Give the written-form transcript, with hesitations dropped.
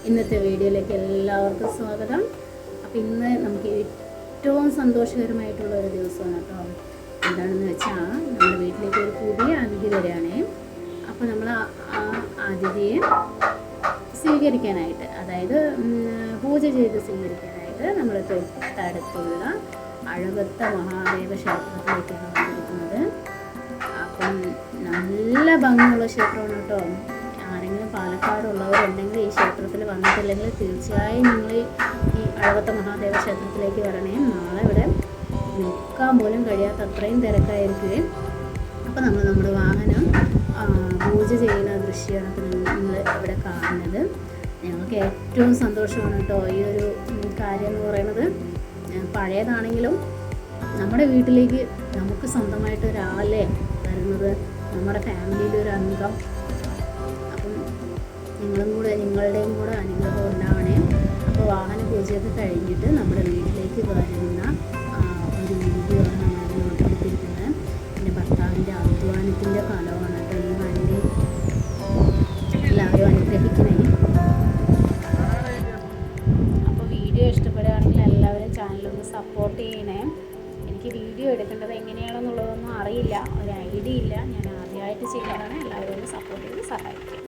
ഇന്നത്തെ വീഡിയോയിലേക്ക് എല്ലാവർക്കും സ്വാഗതം. അപ്പോൾ ഇന്ന് നമുക്ക് ഏറ്റവും സന്തോഷകരമായിട്ടുള്ള ഒരു ദിവസമാണ് കേട്ടോ. എന്താണെന്ന് വെച്ചാൽ നമ്മുടെ വീട്ടിലേക്ക് ഒരു പുതിയ അതിഥി വരികയാണേ. അപ്പോൾ നമ്മൾ ആ അതിഥിയെ സ്വീകരിക്കാനായിട്ട്, അതായത് പൂജ ചെയ്ത് സ്വീകരിക്കാനായിട്ട് നമ്മൾ തൊട്ടടുത്തുള്ള അഴകത്ത മഹാദേവ ക്ഷേത്രത്തിലേക്കാണ് വന്നിരിക്കുന്നത്. അപ്പം നല്ല ഭംഗിയുള്ള ക്ഷേത്രമാണ് കേട്ടോ. ആരെങ്കിലും പാലക്കാടുള്ളവരുണ്ടെങ്കിൽ ഈ ക്ഷേത്രത്തിൽ വന്നിട്ടില്ലെങ്കിൽ തീർച്ചയായും നിങ്ങൾ ഈ അഴകത്ത മഹാദേവ ക്ഷേത്രത്തിലേക്ക് വരണേ. നാളെ ഇവിടെ നിൽക്കാൻ പോലും കഴിയാത്ത അത്രയും തിരക്കായിരിക്കുകയും. അപ്പോൾ നമ്മൾ നമ്മുടെ വാഹനം പൂജ ചെയ്യുന്ന ദൃശ്യമാണ് നിങ്ങൾ ഇവിടെ കാണുന്നത്. ഞങ്ങൾക്ക് ഏറ്റവും സന്തോഷമാണ് കേട്ടോ ഈ ഒരു കാര്യം എന്ന് പറയുന്നത്. പഴയതാണെങ്കിലും നമ്മുടെ വീട്ടിലേക്ക് നമുക്ക് സ്വന്തമായിട്ട് ഒരാളെ വരുന്നത്, നമ്മുടെ ഫാമിലിയിലെ ഒരു അംഗം. അപ്പം നിങ്ങളുടെയും കൂടെ അനുഗ്രഹം ഉണ്ടാവണേ. അപ്പോൾ വാഹന പൂജയൊക്കെ കഴിഞ്ഞിട്ട് നമ്മുടെ വീട്ടിലേക്ക് വരുന്ന ഒരു വീഡിയോ ആണ് നമ്മൾ നോക്കിയിരിക്കുന്നത്. എൻ്റെ ഭർത്താവിൻ്റെ അധ്വാനത്തിൻ്റെ ഫലമാണ് കേട്ടോ ഈ വണ്ടി. എല്ലാവരും അനുഗ്രഹിക്കണേ. അപ്പോൾ വീഡിയോ ഇഷ്ടപ്പെടുകയാണെങ്കിൽ എല്ലാവരും ചാനലൊന്ന് സപ്പോർട്ട് ചെയ്യണേ. എനിക്ക് വീഡിയോ എടുക്കേണ്ടത് എങ്ങനെയാണെന്നുള്ളതൊന്നും അറിയില്ല, ഒരു ഐഡിയ ഇല്ല. ഞാൻ ആദ്യമായിട്ട് ചെയ്യുന്നതാണ്. എല്ലാവരും ഒന്ന് സപ്പോർട്ട് ചെയ്ത് സഹായിക്കും.